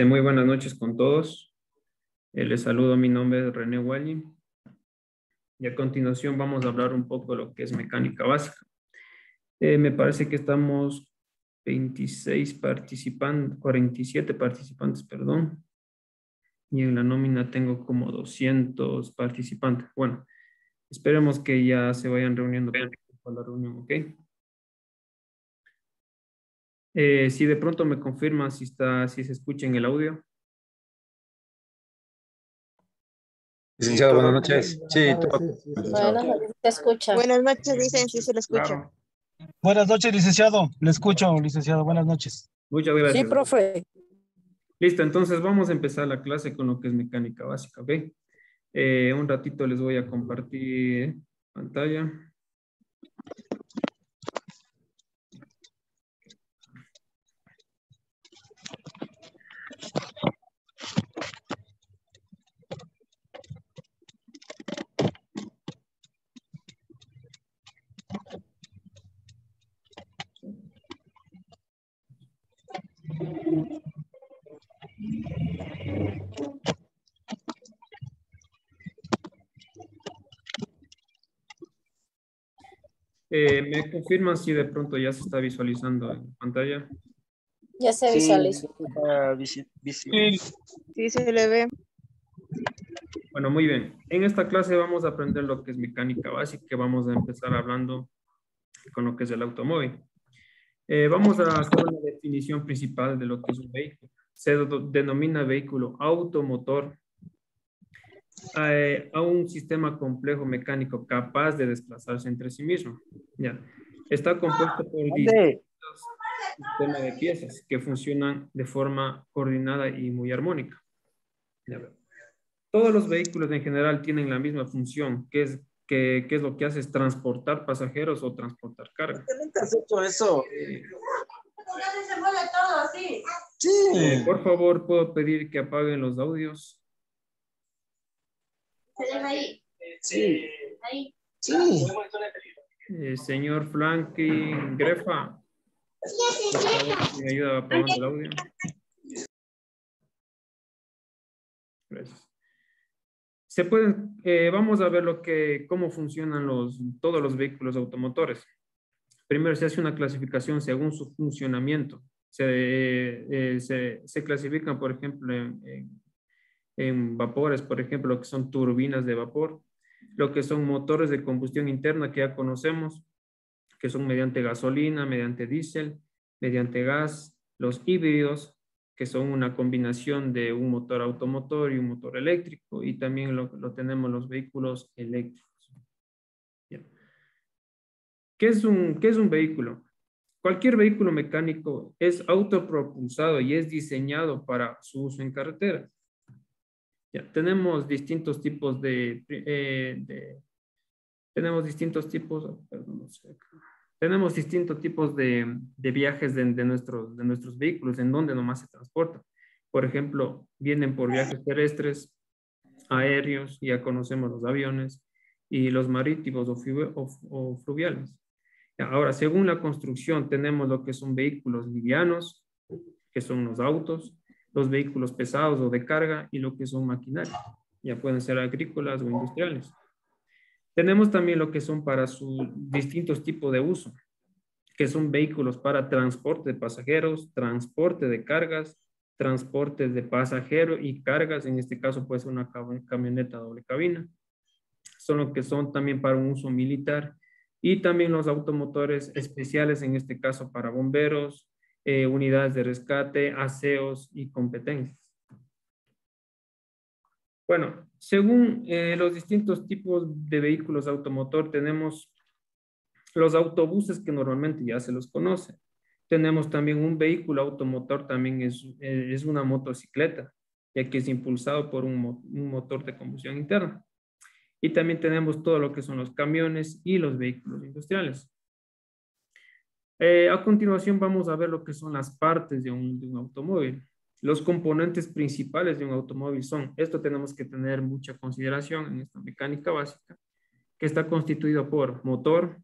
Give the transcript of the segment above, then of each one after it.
Muy buenas noches con todos. Les saludo, mi nombre es René Wally. Y a continuación vamos a hablar un poco de lo que es mecánica básica. Me parece que estamos 26 participantes, 47 participantes, perdón. Y en la nómina tengo como 200 participantes. Bueno, esperemos que ya se vayan reuniendo para la reunión, ¿ok? Si de pronto me confirman si se escucha en el audio. Licenciado, buenas noches. Sí, Buenas noches, te escucha. Buenas noches, dicen, sí se lo escucha. Claro. Buenas noches, licenciado. Le escucho, licenciado. Buenas noches. Muchas gracias. Sí, profe. Listo, entonces vamos a empezar la clase con lo que es mecánica básica, ¿ok? Un ratito les voy a compartir pantalla. ¿Me confirman si de pronto ya se está visualizando en pantalla? Ya se visualizó. Sí se le ve. Bueno, muy bien. En esta clase vamos a aprender lo que es mecánica básica, que vamos a empezar hablando con lo que es el automóvil. Vamos a hacer una definición principal de lo que es un vehículo. Se denomina vehículo automotor a un sistema complejo mecánico capaz de desplazarse entre sí mismo. Ya. Está compuesto por distintos sistemas de piezas que funcionan de forma coordinada y muy armónica. Ya. Todos los vehículos en general tienen la misma función, que es lo que hace es transportar pasajeros o transportar carga. ¿Por qué nunca has hecho eso? Se mueve todo así. Sí. Por favor, ¿puedo pedir que apaguen los audios? Se deja ahí. Sí. Ahí. Sí. Señor Franklin Grefa, por favor, si me ayuda apagando el audio. Gracias. Vamos a ver cómo funcionan todos los vehículos automotores. Primero se hace una clasificación según su funcionamiento. Se clasifican, por ejemplo, en vapores, por ejemplo, lo que son turbinas de vapor, lo que son motores de combustión interna que ya conocemos, que son mediante gasolina, mediante diésel, mediante gas, los híbridos, que son una combinación de un motor automotor y un motor eléctrico, y también lo tenemos los vehículos eléctricos. Bien. ¿Qué es un vehículo? Cualquier vehículo mecánico es autopropulsado y es diseñado para su uso en carretera. Ya, tenemos distintos tipos tenemos distintos tipos, perdón, no sé, tenemos distintos tipos de viajes de nuestros vehículos, en donde nomás se transportan. Por ejemplo, vienen por viajes terrestres, aéreos, ya conocemos los aviones, y los marítimos o fluviales. Ahora, según la construcción, tenemos lo que son vehículos livianos, que son los autos, los vehículos pesados o de carga, y lo que son maquinarias. Ya pueden ser agrícolas o industriales. Tenemos también lo que son para sus distintos tipos de uso, que son vehículos para transporte de pasajeros, transporte de cargas, transporte de pasajeros y cargas, en este caso puede ser una camioneta doble cabina. Son lo que son también para un uso militar, y también los automotores especiales, en este caso para bomberos, unidades de rescate, aseos y competencias. Bueno, según los distintos tipos de vehículos automotor, tenemos los autobuses que normalmente ya se los conoce. Tenemos también un vehículo automotor, también es una motocicleta, ya que es impulsado por un motor de combustión interna. Y también tenemos todo lo que son los camiones y los vehículos industriales. A continuación vamos a ver lo que son las partes de un automóvil. Los componentes principales de un automóvil son, esto tenemos que tener mucha consideración en esta mecánica básica, que está constituido por motor,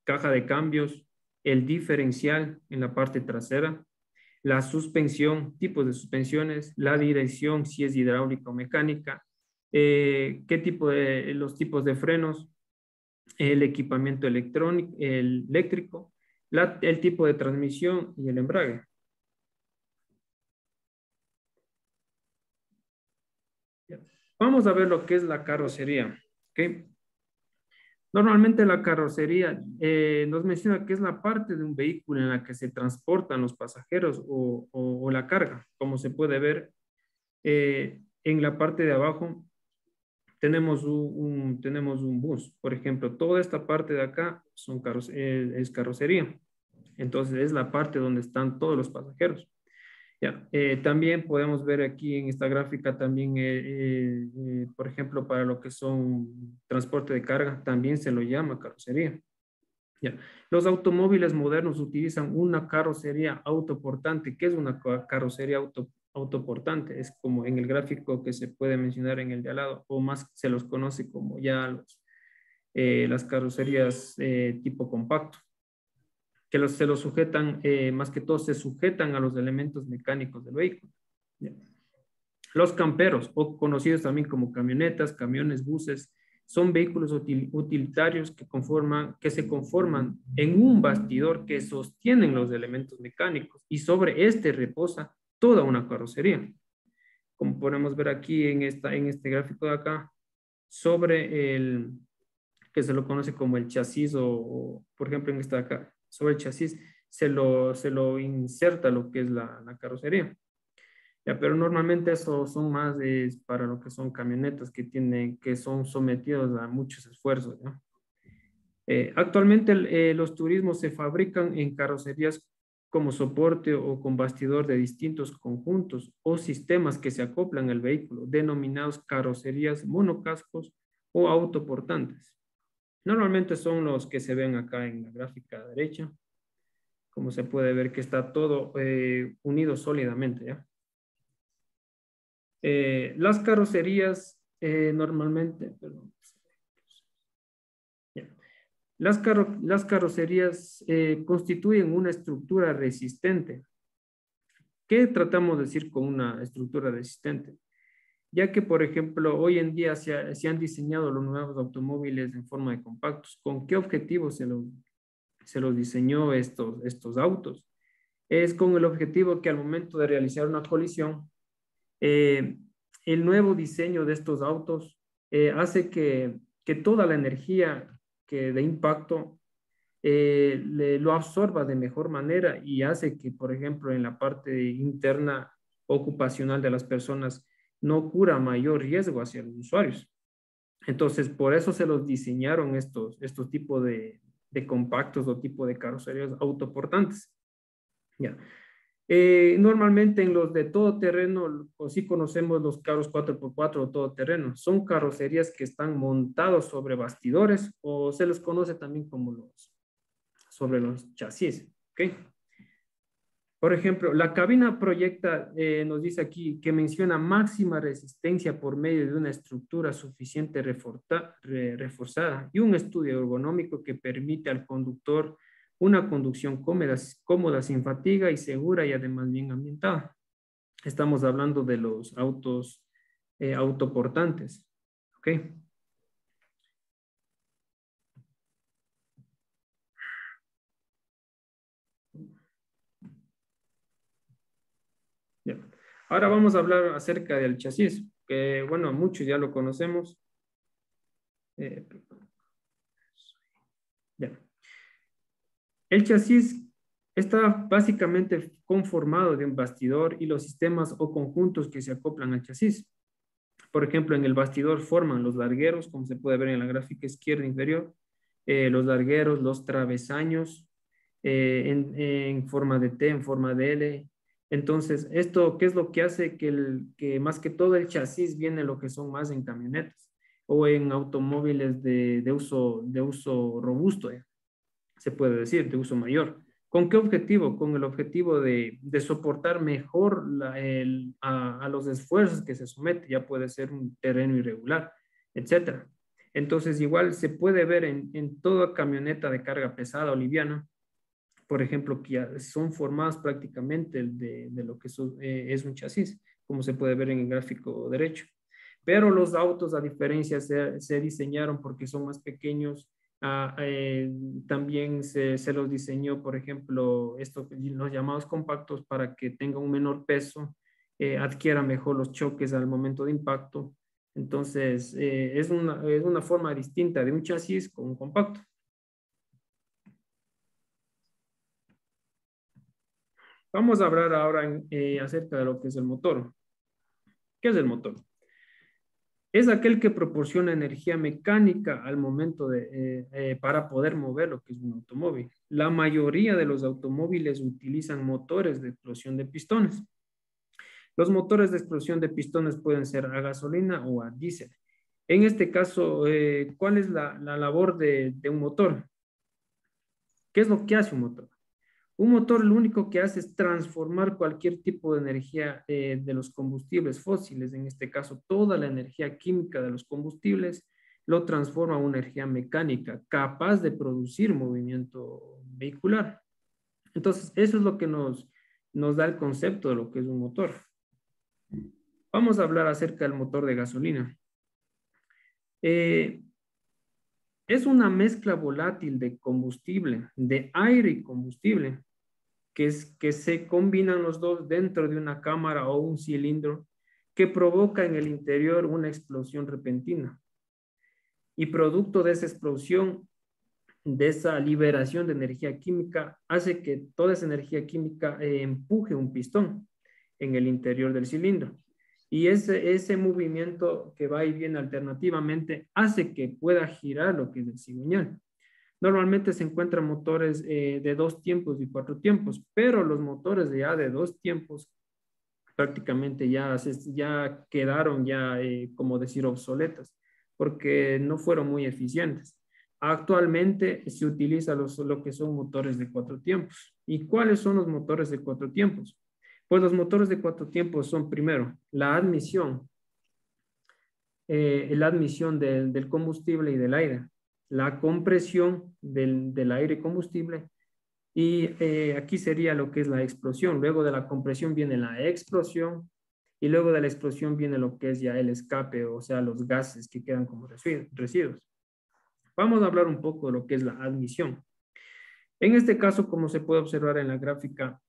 caja de cambios, el diferencial en la parte trasera, la suspensión, tipos de suspensiones, la dirección, si es hidráulica o mecánica, los tipos de frenos, el equipamiento electrónico, el eléctrico, el tipo de transmisión y el embrague. Vamos a ver lo que es la carrocería. ¿Okay? Normalmente la carrocería nos menciona que es la parte de un vehículo en la que se transportan los pasajeros o la carga. Como se puede ver en la parte de abajo tenemos un bus. Por ejemplo, toda esta parte de acá es carrocería. Entonces es la parte donde están todos los pasajeros. Ya, también podemos ver aquí en esta gráfica también, por ejemplo, para lo que son transporte de carga, también se lo llama carrocería. Ya. Los automóviles modernos utilizan una carrocería autoportante. ¿Qué es una carrocería autoportante? Es como en el gráfico que se puede mencionar en el de al lado, o más se los conoce como ya las carrocerías tipo compacto, que se los sujetan, más que todo se sujetan a los elementos mecánicos del vehículo. ¿Ya? Los camperos, o conocidos también como camionetas, camiones, buses, son vehículos utilitarios que se conforman en un bastidor que sostienen los elementos mecánicos y sobre este reposa toda una carrocería. Como podemos ver aquí en este gráfico de acá, sobre que se lo conoce como el chasis o por ejemplo en esta acá, sobre el chasis se lo inserta lo que es la carrocería. Ya, pero normalmente eso son más para lo que son camionetas que son sometidos a muchos esfuerzos, ¿no? Actualmente los turismos se fabrican en carrocerías como soporte o con bastidor de distintos conjuntos o sistemas que se acoplan al vehículo, denominados carrocerías monocascos o autoportantes. Normalmente son los que se ven acá en la gráfica derecha, como se puede ver que está todo unido sólidamente, ¿ya? Las carrocerías normalmente, perdón, ya. Las carrocerías constituyen una estructura resistente. ¿Qué tratamos de decir con una estructura resistente? Ya que, por ejemplo, hoy en día se han diseñado los nuevos automóviles en forma de compactos. ¿Con qué objetivo se los diseñó estos autos? Es con el objetivo que al momento de realizar una colisión, el nuevo diseño de estos autos hace que toda la energía de impacto lo absorba de mejor manera y hace que, por ejemplo, en la parte interna ocupacional de las personas no ocurra mayor riesgo hacia los usuarios. Entonces, por eso se los diseñaron estos tipos de compactos o tipo de carrocerías autoportantes. Ya. Normalmente en los de todo terreno, o sí conocemos los carros 4x4 o todo terreno, son carrocerías que están montados sobre bastidores o se les conoce también como sobre los chasis. ¿Okay? Por ejemplo, la cabina proyecta, nos dice aquí, que menciona máxima resistencia por medio de una estructura suficiente reforzada y un estudio ergonómico que permite al conductor una conducción cómoda, sin fatiga y segura y además bien ambientada. Estamos hablando de los autos autoportantes. ¿Ok? Bien. Ahora vamos a hablar acerca del chasis, que bueno, muchos ya lo conocemos. Bien. El chasis Está básicamente conformado de un bastidor y los sistemas o conjuntos que se acoplan al chasis. Por ejemplo, en el bastidor forman los largueros, como se puede ver en la gráfica izquierda inferior, los largueros, los travesaños, en forma de T, en forma de L. Entonces, ¿esto qué es lo que hace? Que más que todo el chasis viene lo que son más en camionetas o en automóviles de uso robusto, se puede decir, de uso mayor. ¿Con qué objetivo? Con el objetivo de soportar mejor a los esfuerzos que se somete, ya puede ser un terreno irregular, etcétera. Entonces, igual se puede ver en toda camioneta de carga pesada o liviana, por ejemplo, que ya son formadas prácticamente de lo que es un chasis, como se puede ver en el gráfico derecho. Pero los autos, a diferencia, se diseñaron porque son más pequeños. También se los diseñó, por ejemplo, los llamados compactos para que tenga un menor peso, adquiera mejor los choques al momento de impacto. Entonces, es una forma distinta de un chasis con un compacto. Vamos a hablar ahora acerca de lo que es el motor. ¿Qué es el motor? Es aquel que proporciona energía mecánica al momento para poder mover lo que es un automóvil. La mayoría de los automóviles utilizan motores de explosión de pistones. Los motores de explosión de pistones pueden ser a gasolina o a diésel. En este caso, ¿cuál es la labor de un motor? ¿Qué es lo que hace un motor? Un motor lo único que hace es transformar cualquier tipo de energía de los combustibles fósiles, en este caso toda la energía química de los combustibles, lo transforma a una energía mecánica capaz de producir movimiento vehicular. Entonces, eso es lo que nos da el concepto de lo que es un motor. Vamos a hablar acerca del motor de gasolina. Es una mezcla volátil de combustible, de aire y combustible, que se combinan los dos dentro de una cámara o un cilindro que provoca en el interior una explosión repentina. Y producto de esa explosión, de esa liberación de energía química, hace que toda esa energía química empuje un pistón en el interior del cilindro. Y ese movimiento que va y viene alternativamente hace que pueda girar lo que es el cigüeñal. Normalmente se encuentran motores de 2 tiempos y 4 tiempos, pero los motores ya de 2 tiempos prácticamente ya quedaron como decir, obsoletas, porque no fueron muy eficientes. Actualmente se utiliza lo que son motores de 4 tiempos. ¿Y cuáles son los motores de 4 tiempos? Pues los motores de 4 tiempos son primero la admisión del combustible y del aire, la compresión del aire y combustible, y aquí sería lo que es la explosión. Luego de la compresión viene la explosión, y luego de la explosión viene lo que es ya el escape, o sea, los gases que quedan como residuos. Vamos a hablar un poco de lo que es la admisión. En este caso, como se puede observar en la gráfica,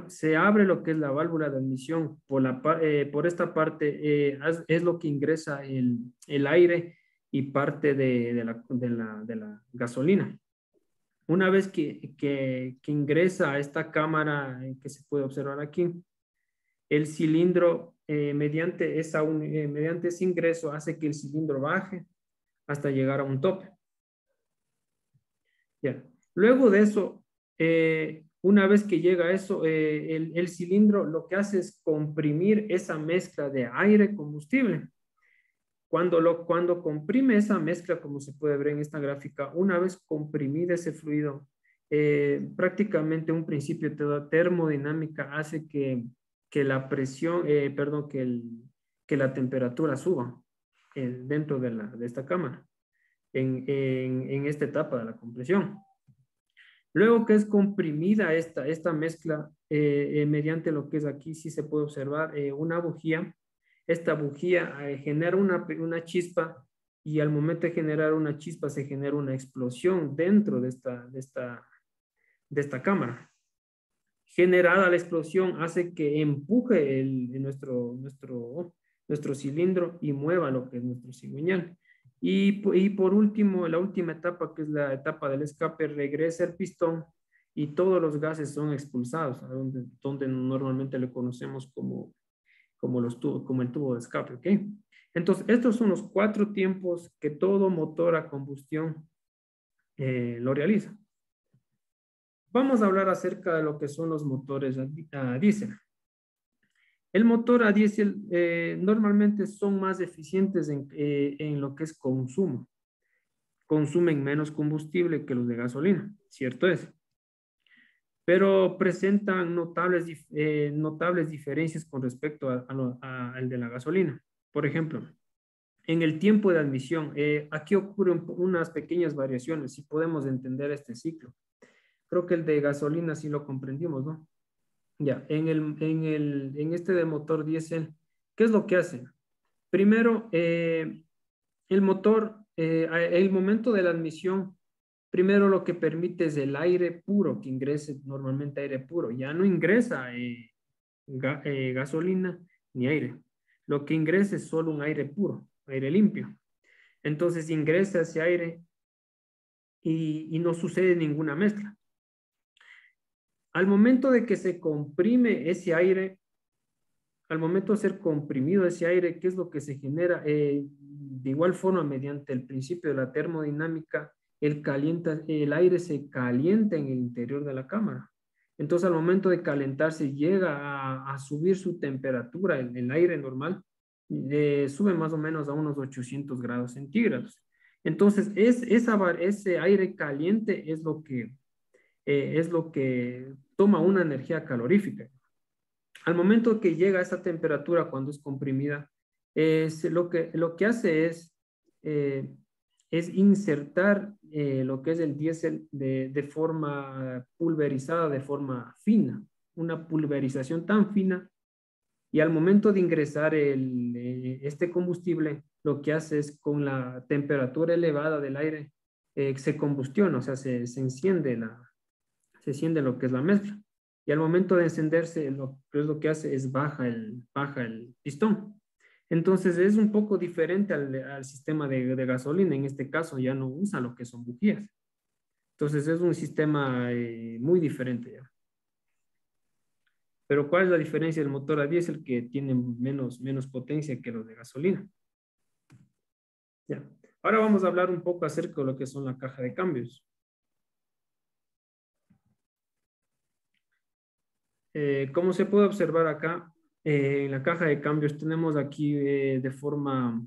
se abre lo que es la válvula de admisión. Por esta parte es lo que ingresa el aire y parte de la gasolina. Una vez que ingresa a esta cámara que se puede observar aquí, el cilindro, mediante ese ingreso, hace que el cilindro baje hasta llegar a un tope. Ya. Luego de eso, una vez que llega a eso, el cilindro lo que hace es comprimir esa mezcla de aire-combustible. Cuando comprime esa mezcla, como se puede ver en esta gráfica, una vez comprimida ese fluido, prácticamente un principio de termodinámica hace que la presión, que la temperatura suba dentro de esta cámara, en esta etapa de la compresión. Luego que es comprimida esta mezcla, mediante lo que es aquí, sí se puede observar una bujía. Esta bujía genera una chispa, y al momento de generar una chispa se genera una explosión dentro de esta cámara. Generada la explosión hace que empuje nuestro cilindro y mueva lo que es nuestro cigüeñal. Y por último, la última etapa, que es la etapa del escape, regresa el pistón y todos los gases son expulsados, a donde normalmente le conocemos como como el tubo de escape, ¿ok? Entonces, estos son los 4 tiempos que todo motor a combustión lo realiza. Vamos a hablar acerca de lo que son los motores a diésel. El motor a diésel normalmente son más eficientes en lo que es consumo. Consumen menos combustible que los de gasolina, cierto es. Pero presentan notables diferencias con respecto al de la gasolina. Por ejemplo, en el tiempo de admisión, aquí ocurren unas pequeñas variaciones, si podemos entender este ciclo. Creo que el de gasolina sí lo comprendimos, ¿no? Ya, en este de motor diésel, ¿qué es lo que hace? Primero, el motor, el momento de la admisión, primero lo que permite es el aire puro, que ingrese normalmente aire puro. Ya no ingresa gasolina ni aire. Lo que ingresa es solo un aire puro, aire limpio. Entonces ingresa ese aire y no sucede ninguna mezcla. Al momento de que se comprime ese aire, al momento de ser comprimido ese aire, ¿qué es lo que se genera? De igual forma, mediante el principio de la termodinámica, el aire se calienta en el interior de la cámara. Entonces, al momento de calentarse, llega a subir su temperatura, el aire normal, sube más o menos a unos 800 grados centígrados. Entonces, ese aire caliente es lo que toma una energía calorífica. Al momento que llega a esa temperatura cuando es comprimida, lo que hace es insertar lo que es el diésel de forma pulverizada, de forma fina, una pulverización tan fina, y al momento de ingresar este combustible, lo que hace es con la temperatura elevada del aire, se combustiona, o sea, se enciende lo que es la mezcla. Y al momento de encenderse, lo que hace es baja el pistón. Entonces es un poco diferente al sistema de gasolina. En este caso ya no usa lo que son bujías. Entonces es un sistema muy diferente ya. Pero ¿cuál es la diferencia del motor a diésel? Que tiene menos potencia que los de gasolina. Ya. Ahora vamos a hablar un poco acerca de lo que son la caja de cambios. Como se puede observar acá, en la caja de cambios tenemos aquí de forma,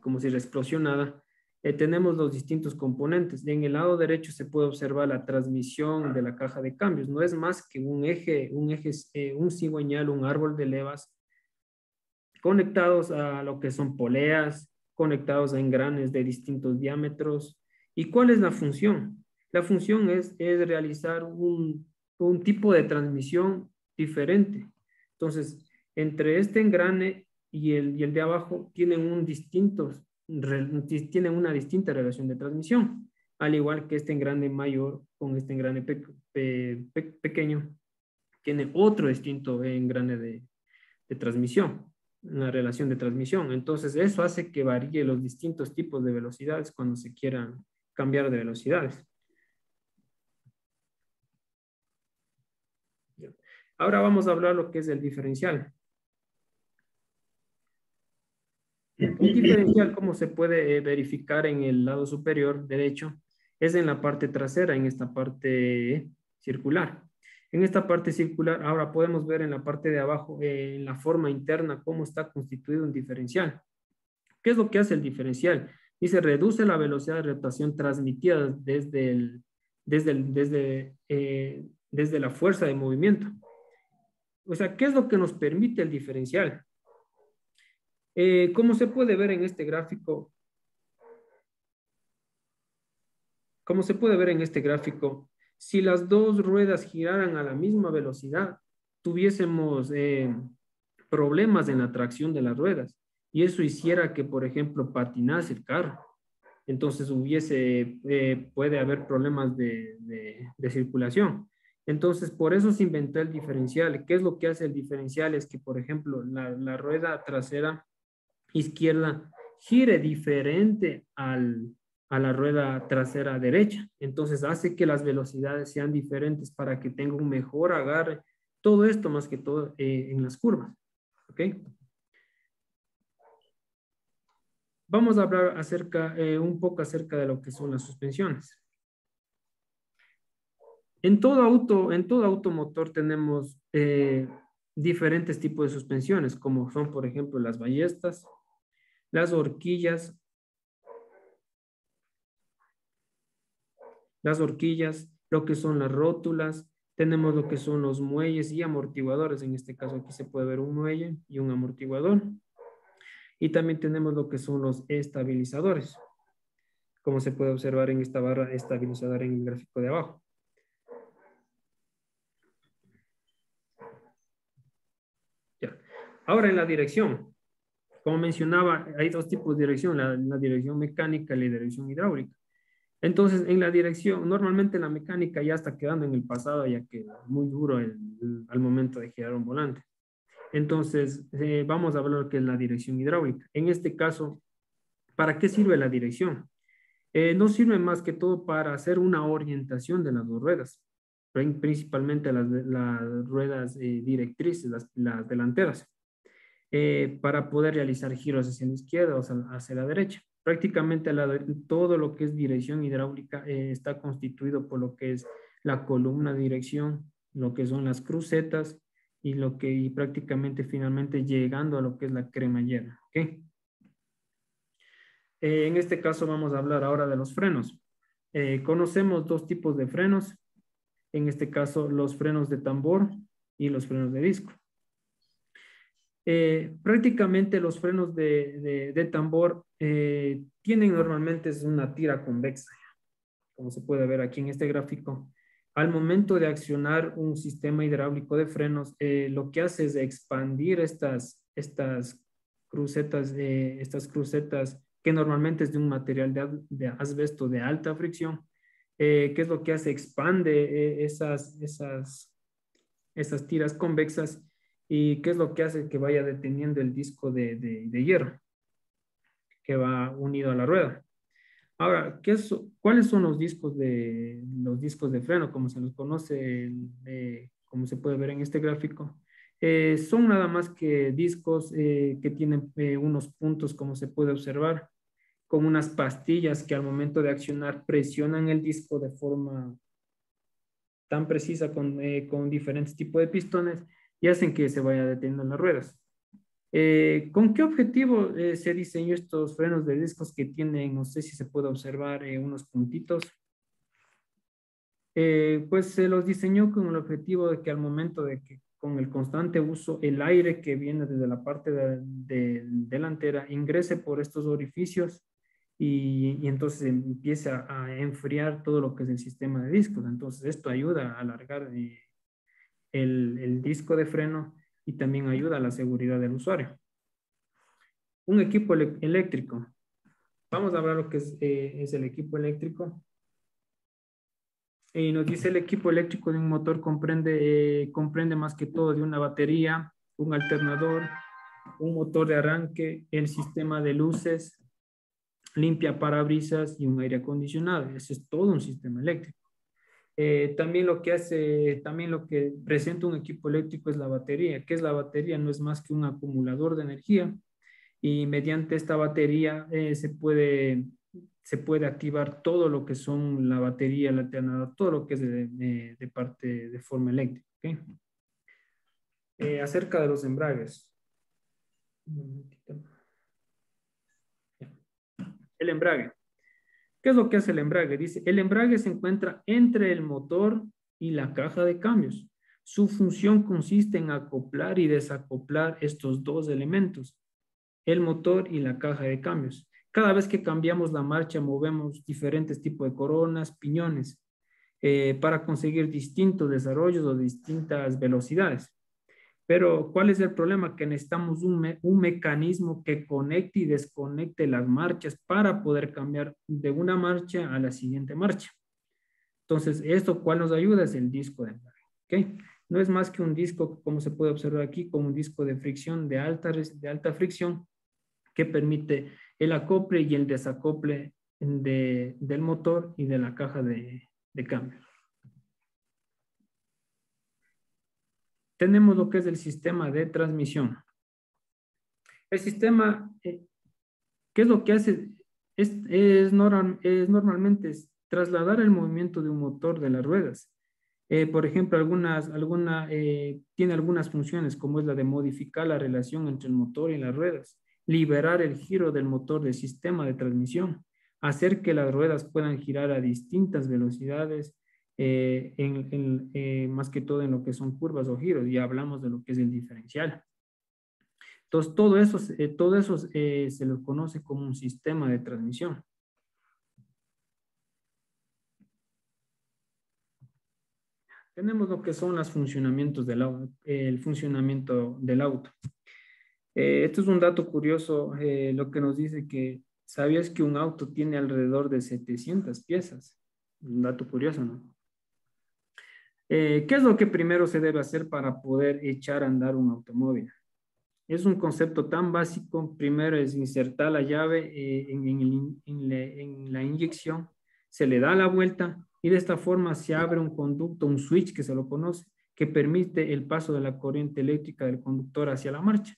como si explosionada, tenemos los distintos componentes. En el lado derecho se puede observar la transmisión de la caja de cambios. No es más que un cigüeñal, un árbol de levas conectados a lo que son poleas, conectados a engranes de distintos diámetros. ¿Y cuál es la función? La función es realizar un tipo de transmisión diferente. Entonces, entre este engrane y el de abajo tienen una distinta relación de transmisión, al igual que este engrane mayor con este engrane pequeño, tiene otro distinto engrane de transmisión, una relación de transmisión. Entonces, eso hace que varíe los distintos tipos de velocidades cuando se quieran cambiar de velocidades. Ahora vamos a hablar lo que es el diferencial. Un diferencial, como se puede verificar en el lado superior derecho, es en la parte trasera, en esta parte circular. En esta parte circular, ahora podemos ver en la parte de abajo, en la forma interna, cómo está constituido un diferencial. ¿Qué es lo que hace el diferencial? Dice, reduce la velocidad de rotación transmitida desde la fuerza de movimiento. O sea, ¿qué es lo que nos permite el diferencial? Como se puede ver en este gráfico, si las dos ruedas giraran a la misma velocidad, tuviésemos problemas en la tracción de las ruedas. Y eso hiciera que, por ejemplo, patinase el carro. Entonces puede haber problemas de circulación. Entonces, por eso se inventó el diferencial. ¿Qué es lo que hace el diferencial? Es que, por ejemplo, la rueda trasera izquierda gire diferente al a la rueda trasera derecha. Entonces hace que las velocidades sean diferentes para que tenga un mejor agarre. Todo esto más que todo en las curvas. ¿Ok? Vamos a hablar un poco acerca de lo que son las suspensiones. En todo automotor tenemos diferentes tipos de suspensiones, como son, por ejemplo, las ballestas, las horquillas, lo que son las rótulas, tenemos lo que son los muelles y amortiguadores. En este caso aquí se puede ver un muelle y un amortiguador. Y también tenemos lo que son los estabilizadores, como se puede observar en esta barra estabilizadora en el gráfico de abajo. Ya. Ahora en la dirección. Como mencionaba, hay dos tipos de dirección, la dirección mecánica y la dirección hidráulica. Entonces, en la dirección, normalmente la mecánica ya está quedando en el pasado, ya que es muy duro al momento de girar un volante. Entonces, vamos a ver lo que es la dirección hidráulica. En este caso, ¿para qué sirve la dirección? No sirve más que todo para hacer una orientación de las dos ruedas, principalmente las ruedas directrices, las delanteras, para poder realizar giros hacia la izquierda o hacia la derecha. Prácticamente todo lo que es dirección hidráulica está constituido por lo que es la columna de dirección, lo que son las crucetas y prácticamente finalmente llegando a lo que es la cremallera. ¿Okay? En este caso vamos a hablar ahora de los frenos. Conocemos dos tipos de frenos, en este caso los frenos de tambor y los frenos de disco. Prácticamente los frenos de tambor tienen normalmente una tira convexa, como se puede ver aquí en este gráfico. Al momento de accionar un sistema hidráulico de frenos, lo que hace es expandir estas crucetas que normalmente es de un material de asbesto de alta fricción. ¿Qué es lo que hace? Expande esas tiras convexas. ¿Y qué es lo que hace? Que vaya deteniendo el disco de hierro que va unido a la rueda. Ahora, ¿cuáles son los discos de freno, como se los conoce, como se puede ver en este gráfico? Son nada más que discos que tienen unos puntos, como se puede observar, con unas pastillas que al momento de accionar presionan el disco de forma tan precisa con diferentes tipos de pistones y hacen que se vaya deteniendo las ruedas. ¿Con qué objetivo se diseñó estos frenos de discos que tienen, no sé si se puede observar, unos puntitos? Pues se los diseñó con el objetivo de que al momento de que con el constante uso el aire que viene desde la parte delantera ingrese por estos orificios y entonces empiece a enfriar todo lo que es el sistema de discos. Entonces esto ayuda a alargar el disco de freno y también ayuda a la seguridad del usuario. Un equipo eléctrico. Vamos a ver lo que es el equipo eléctrico. Y nos dice el equipo eléctrico de un motor comprende más que todo de una batería, un alternador, un motor de arranque, el sistema de luces, limpia parabrisas y un aire acondicionado. Ese es todo un sistema eléctrico. También lo que presenta un equipo eléctrico es la batería. ¿Qué es la batería? No es más que un acumulador de energía y mediante esta batería se puede activar todo lo que son la batería, el alternador, todo lo que es de parte de forma eléctrica. ¿Okay? Acerca de los embragues. Un momentito. El embrague. ¿Qué es lo que hace el embrague? Dice, el embrague se encuentra entre el motor y la caja de cambios. Su función consiste en acoplar y desacoplar estos dos elementos, el motor y la caja de cambios. Cada vez que cambiamos la marcha, movemos diferentes tipos de coronas, piñones, para conseguir distintos desarrollos o distintas velocidades. Pero, ¿cuál es el problema? Que necesitamos un mecanismo que conecte y desconecte las marchas para poder cambiar de una marcha a la siguiente marcha. Entonces, ¿esto cuál nos ayuda? Es el disco de embrague. ¿Okay? No es más que un disco, como se puede observar aquí, como un disco de fricción de alta fricción que permite el acople y el desacople del motor y de la caja de cambio. Tenemos lo que es el sistema de transmisión. El sistema, ¿qué es lo que hace? Es normalmente trasladar el movimiento de un motor de las ruedas. Por ejemplo, tiene algunas funciones, como es la de modificar la relación entre el motor y las ruedas, liberar el giro del motor del sistema de transmisión, hacer que las ruedas puedan girar a distintas velocidades, más que todo en lo que son curvas o giros, y hablamos de lo que es el diferencial. Entonces, todo eso se lo conoce como un sistema de transmisión. Tenemos lo que son los funcionamientos del auto, el funcionamiento del auto. Esto es un dato curioso, lo que nos dice que, ¿sabías que un auto tiene alrededor de 700 piezas? Un dato curioso, ¿no? ¿Qué es lo que primero se debe hacer para poder echar a andar un automóvil? Es un concepto tan básico. Primero es insertar la llave en la inyección, se le da la vuelta y de esta forma se abre un conducto, un switch que se lo conoce, que permite el paso de la corriente eléctrica del conductor hacia la marcha.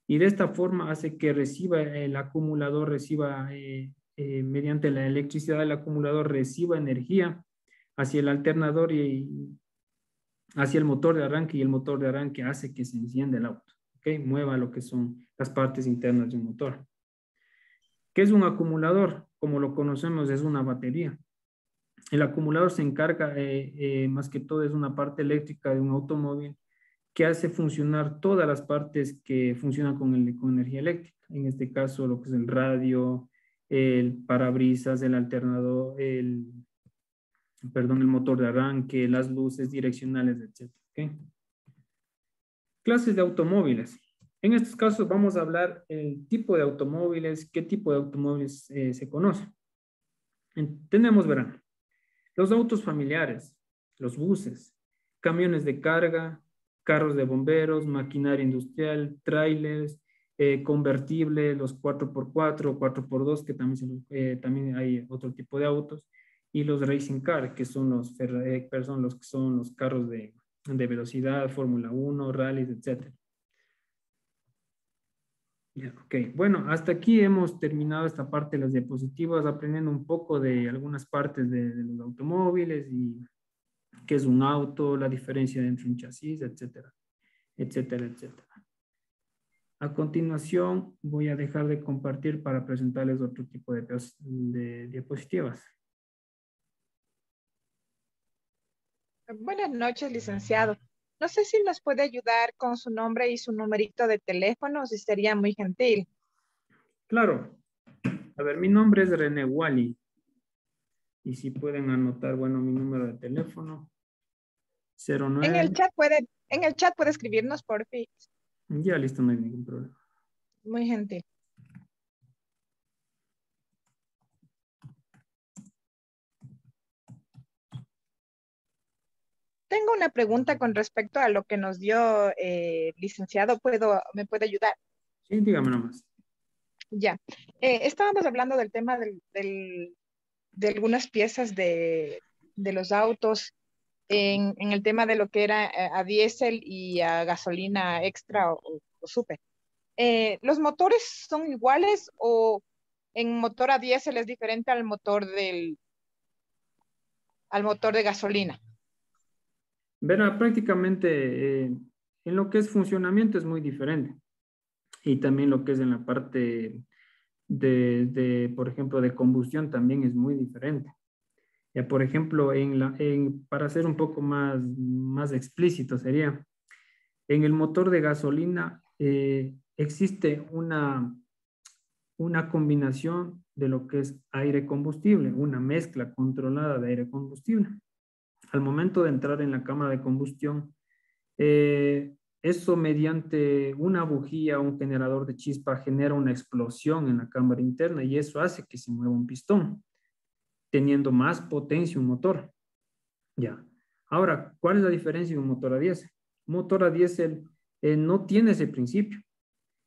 Y de esta forma hace que el acumulador mediante la electricidad del acumulador, reciba energía hacia el alternador y hacia el motor de arranque, y el motor de arranque hace que se encienda el auto. ¿Okay? Mueva lo que son las partes internas de un motor. ¿Qué es un acumulador? Como lo conocemos, es una batería. El acumulador se encarga, más que todo, es una parte eléctrica de un automóvil que hace funcionar todas las partes que funcionan con energía eléctrica. En este caso, lo que es el radio, el parabrisas, el alternador, el motor de arranque, las luces direccionales, etc. ¿Okay? Clases de automóviles. En estos casos vamos a hablar el tipo de automóviles, qué tipo de automóviles se conoce. Tenemos, verán, los autos familiares, los buses, camiones de carga, carros de bomberos, maquinaria industrial, trailers, convertibles, los 4x4, 4x2, que también hay otro tipo de autos, y los racing car, que son los carros de velocidad, Fórmula 1, rallies, etc. Ok, bueno, hasta aquí hemos terminado esta parte de las diapositivas, aprendiendo un poco de algunas partes de los automóviles y qué es un auto, la diferencia entre un chasis, etcétera, etcétera, etcétera. A continuación voy a dejar de compartir para presentarles otro tipo de diapositivas. Buenas noches, licenciado. No sé si nos puede ayudar con su nombre y su numerito de teléfono, si sería muy gentil. Claro. A ver, mi nombre es René Wally. Y si pueden anotar, bueno, mi número de teléfono. 09. En el chat puede escribirnos, por fin. Ya, listo, no hay ningún problema. Muy gentil. Tengo una pregunta con respecto a lo que nos dio licenciado. ¿Me puede ayudar? Sí, dígame nomás. Ya. Estábamos hablando del tema de algunas piezas de los autos en el tema de lo que era a diésel y a gasolina extra o super. ¿Los motores son iguales o en motor a diésel es diferente al motor de gasolina? Verá, prácticamente en lo que es funcionamiento es muy diferente. Y también lo que es en la parte por ejemplo, de combustión también es muy diferente. Ya, por ejemplo, para ser un poco más explícito sería, en el motor de gasolina existe una combinación de lo que es aire-combustible, una mezcla controlada de aire-combustible. Al momento de entrar en la cámara de combustión, eso mediante una bujía o un generador de chispa genera una explosión en la cámara interna y eso hace que se mueva un pistón, teniendo más potencia un motor. Ya. Ahora, ¿cuál es la diferencia de un motor a diésel? Un motor a diésel no tiene ese principio.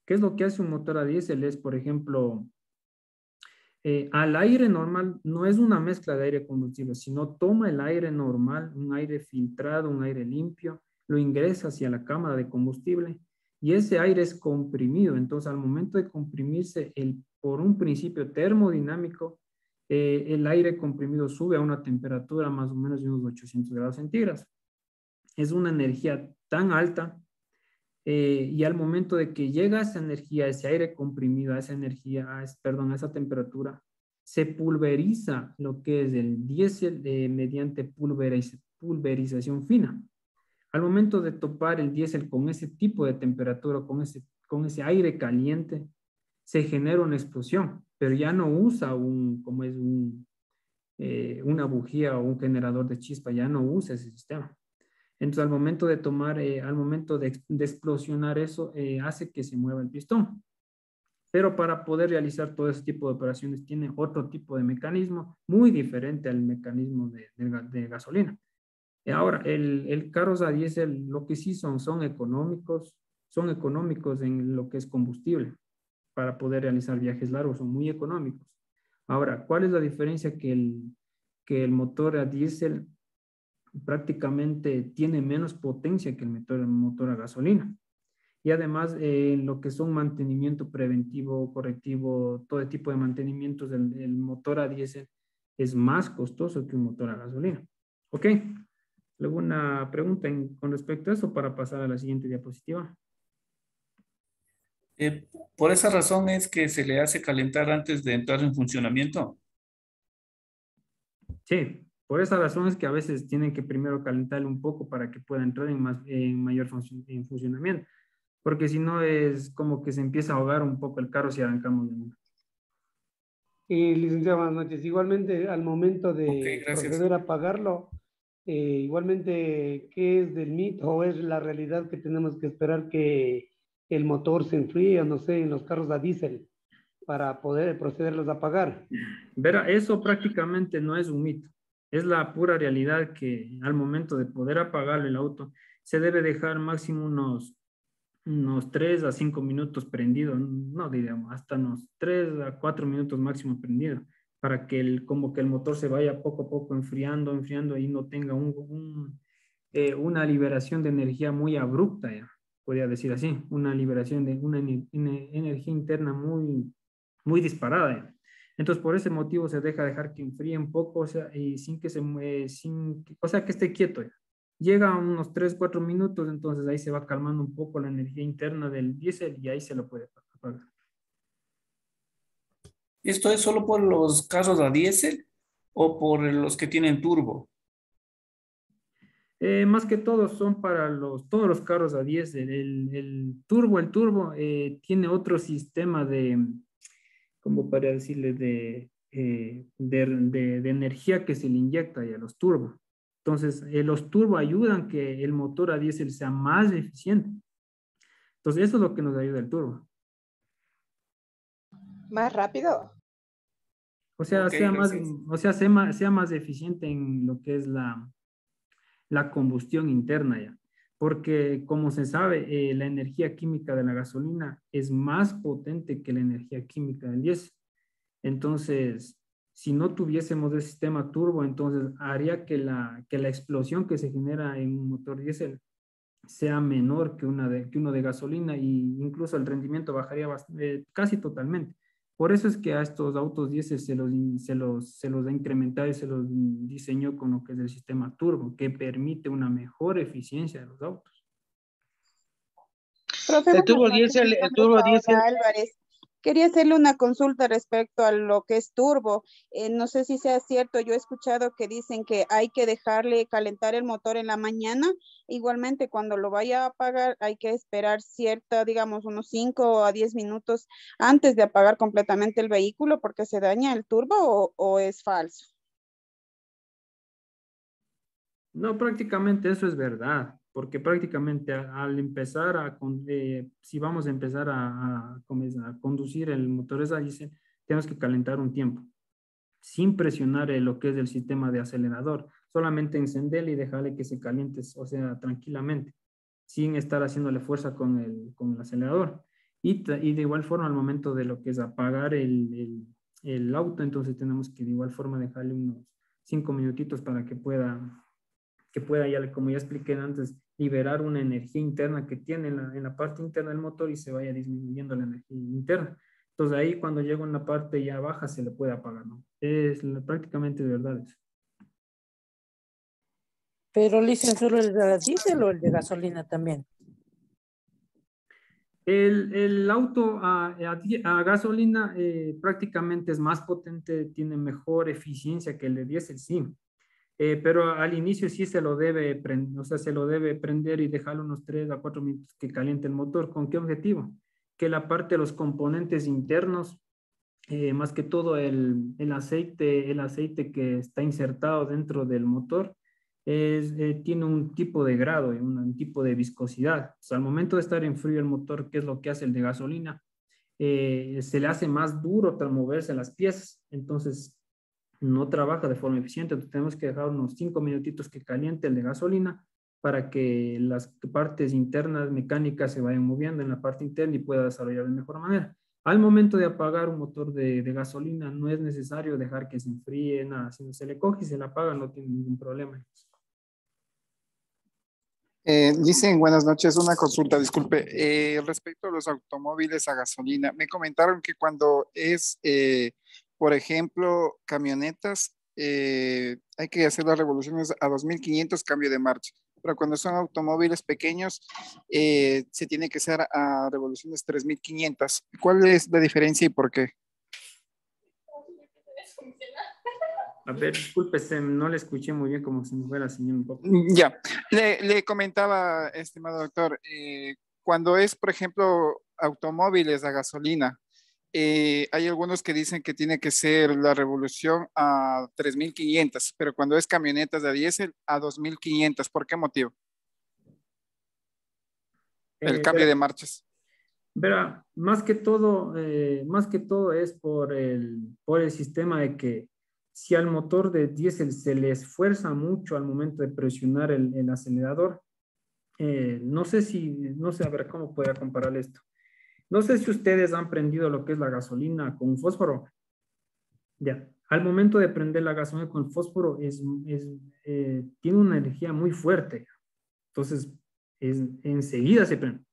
¿Qué es lo que hace un motor a diésel? Es, por ejemplo, Al aire normal no es una mezcla de aire combustible, sino toma el aire normal, un aire filtrado, un aire limpio, lo ingresa hacia la cámara de combustible y ese aire es comprimido. Entonces, al momento de comprimirse, por un principio termodinámico, el aire comprimido sube a una temperatura más o menos de unos 800 grados centígrados. Es una energía tan alta y al momento de que llega esa energía, ese aire comprimido, a esa energía, a esa temperatura, se pulveriza lo que es el diésel mediante pulverización fina. Al momento de topar el diésel con ese tipo de temperatura, con ese aire caliente, se genera una explosión, pero ya no usa una bujía o un generador de chispa, ya no usa ese sistema. Entonces, al momento de al momento de explosionar eso, hace que se mueva el pistón. Pero para poder realizar todo ese tipo de operaciones tiene otro tipo de mecanismo muy diferente al mecanismo de gasolina. Ahora, el carros a diésel, lo que sí son económicos en lo que es combustible. Para poder realizar viajes largos, son muy económicos. Ahora, ¿cuál es la diferencia? Que el motor a diésel prácticamente tiene menos potencia que el motor a gasolina. Y además, lo que son mantenimiento preventivo, correctivo, todo tipo de mantenimientos del motor a diésel es más costoso que un motor a gasolina. ¿Ok? ¿Alguna pregunta con respecto a eso para pasar a la siguiente diapositiva? Por esa razón es que se le hace calentar antes de entrar en funcionamiento. Sí, por esa razón es que a veces tienen que primero calentarlo un poco para que pueda entrar en mayor funcionamiento. Porque si no es como que se empieza a ahogar un poco el carro si arrancamos de nuevo. Licenciado, buenas noches. Igualmente, al momento de Ok, gracias. proceder a pagarlo, igualmente, ¿qué es del mito o es la realidad que tenemos que esperar que el motor se enfríe, o no sé, en los carros a diésel para poder procederlos a pagar? Verá, eso prácticamente no es un mito. Es la pura realidad que al momento de poder apagar el auto, se debe dejar máximo unos 3 a 5 minutos prendido, no diríamos, hasta unos 3 a 4 minutos máximo prendido, para que como que el motor se vaya poco a poco enfriando y no tenga una liberación de energía muy abrupta, ya, podría decir así, una liberación de una energía interna muy disparada, ya. Entonces, por ese motivo se dejar que enfríe un poco, o sea, y sin que o sea, que esté quieto, ya. Llega a unos 3, 4 minutos, entonces ahí se va calmando un poco la energía interna del diésel y ahí se lo puede apagar. ¿Esto es solo por los carros a diésel o por los que tienen turbo? Más que todo son para todos los carros a diésel. El turbo tiene otro sistema como para decirle, de energía que se le inyecta ya a los turbos. Entonces, los turbo ayudan que el motor a diésel sea más eficiente. Entonces, eso es lo que nos ayuda el turbo. Más rápido. O sea, Ok, sea más eficiente en lo que es la combustión interna ya. Porque, como se sabe, la energía química de la gasolina es más potente que la energía química del diésel. Entonces, si no tuviésemos el sistema turbo, entonces haría que la explosión que se genera en un motor diésel sea menor que uno de gasolina e incluso el rendimiento bajaría casi totalmente. Por eso es que a estos autos diésel se los ha incrementado y se los diseñó con lo que es el sistema turbo, que permite una mejor eficiencia de los autos. Profe, El turbo buenas noches. diésel, Mi el nombre es turbo diésel. Paola Álvarez. Quería hacerle una consulta respecto a lo que es turbo. No sé si sea cierto, yo he escuchado que dicen que hay que dejarle calentar el motor en la mañana. Igualmente, cuando lo vaya a apagar, hay que esperar digamos, unos 5 a 10 minutos antes de apagar completamente el vehículo porque se daña el turbo o es falso. No, prácticamente eso es verdad, porque prácticamente al empezar si vamos a empezar a conducir el motor a diésel, tenemos que calentar un tiempo, sin presionar lo que es el sistema de acelerador, solamente encenderle y dejarle que se caliente, o sea, tranquilamente, sin estar haciéndole fuerza con el acelerador. Y de igual forma, al momento de lo que es apagar el auto, entonces tenemos que de igual forma dejarle unos 5 minutitos para que pueda ya, como ya expliqué antes, liberar una energía interna que tiene en la parte interna del motor y se vaya disminuyendo la energía interna. Entonces ahí cuando llega en la parte ya baja se le puede apagar, ¿no? Es prácticamente de verdad eso. Pero dicen solo el de diésel o el de gasolina también. El auto a gasolina prácticamente es más potente, tiene mejor eficiencia que el de diésel, sí. Pero al inicio sí se lo debe prender, o sea, se lo debe prender y dejarlo unos 3 a 4 minutos que caliente el motor. ¿Con qué objetivo? Que la parte de los componentes internos, más que todo el aceite que está insertado dentro del motor, tiene un tipo de grado, un tipo de viscosidad. O sea, al momento de estar en frío el motor, ¿qué es lo que hace el de gasolina? Se le hace más duro tras moverse las piezas, entonces no trabaja de forma eficiente. Entonces tenemos que dejar unos 5 minutitos que caliente el de gasolina para que las partes internas mecánicas se vayan moviendo en la parte interna y pueda desarrollar de mejor manera. Al momento de apagar un motor de gasolina no es necesario dejar que se enfríe, nada, si se le coge y se le apaga no tiene ningún problema. Dicen, buenas noches, una consulta, disculpe. Respecto a los automóviles a gasolina, me comentaron que cuando es, por ejemplo, camionetas, hay que hacer las revoluciones a 2500 cambio de marcha, pero cuando son automóviles pequeños, se tiene que hacer a revoluciones 3500. ¿Cuál es la diferencia y por qué? A ver, discúlpese, no le escuché muy bien, como se me fue la señal un poco. Ya, le comentaba, estimado doctor, cuando es, por ejemplo, automóviles a gasolina, hay algunos que dicen que tiene que ser la revolución a 3500, pero cuando es camionetas de diésel a 2500. ¿Por qué motivo? El cambio de marchas. Verá, más que todo es por el sistema de que si al motor de diésel se le esfuerza mucho al momento de presionar el acelerador, no sé, a ver cómo puedo comparar esto. No sé si ustedes han prendido lo que es la gasolina con fósforo. Ya, al momento de prender la gasolina con fósforo tiene una energía muy fuerte. Entonces, enseguida se prende.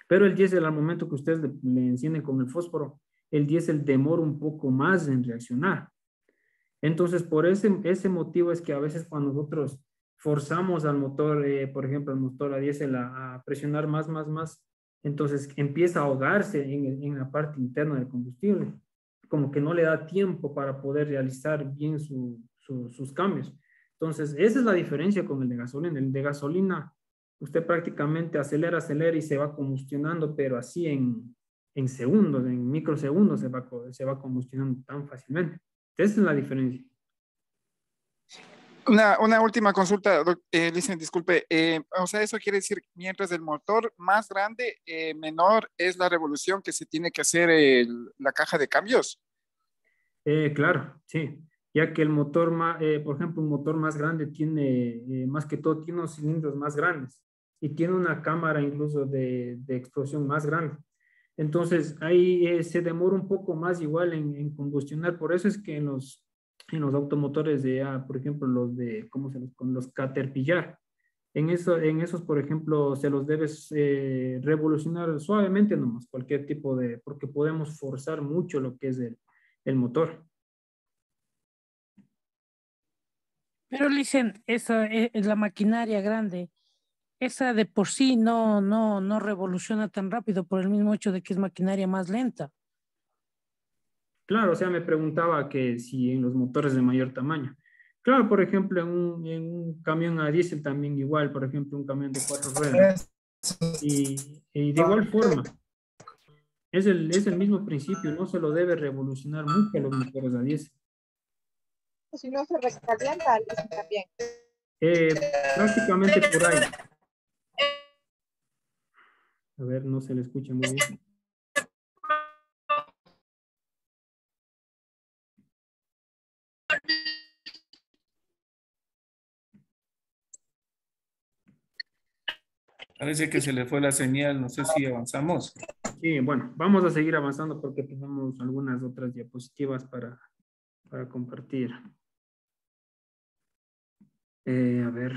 Pero el diésel, al momento que ustedes le encienden con el fósforo, el diésel demora un poco más en reaccionar. Entonces, por ese motivo es que a veces cuando nosotros forzamos al motor, por ejemplo, el motor a diésel a presionar más, entonces empieza a ahogarse en la parte interna del combustible, como que no le da tiempo para poder realizar bien sus cambios. Entonces, esa es la diferencia con el de gasolina. El de gasolina, usted prácticamente acelera y se va combustionando, pero así en segundos, en microsegundos se va combustionando tan fácilmente. Esa es la diferencia. Una última consulta, dicen, disculpe, o sea, eso quiere decir, mientras el motor más grande, menor es la revolución que se tiene que hacer la caja de cambios. Claro, sí, ya que el motor, por ejemplo, un motor más grande tiene, más que todo, tiene unos cilindros más grandes y tiene una cámara incluso de explosión más grande. Entonces, ahí se demora un poco más igual en combustionar. Por eso es que en los automotores por ejemplo, con los Caterpillar, en esos, por ejemplo, se los debes revolucionar suavemente nomás, cualquier tipo porque podemos forzar mucho lo que es el motor. Pero dicen, esa es la maquinaria grande. Esa de por sí no revoluciona tan rápido por el mismo hecho de que es maquinaria más lenta. Claro, o sea, me preguntaba que si en los motores de mayor tamaño. Claro, por ejemplo, en un camión a diésel también igual, por ejemplo, un camión de 4 ruedas. Y de igual forma, es el mismo principio, no se lo debe revolucionar mucho a los motores a diésel. Si no se recalienta, dicen también. Prácticamente por ahí. A ver, no se le escucha muy bien. Parece que se le fue la señal, no sé si avanzamos. Sí, bueno, vamos a seguir avanzando porque tenemos algunas otras diapositivas para compartir. A ver.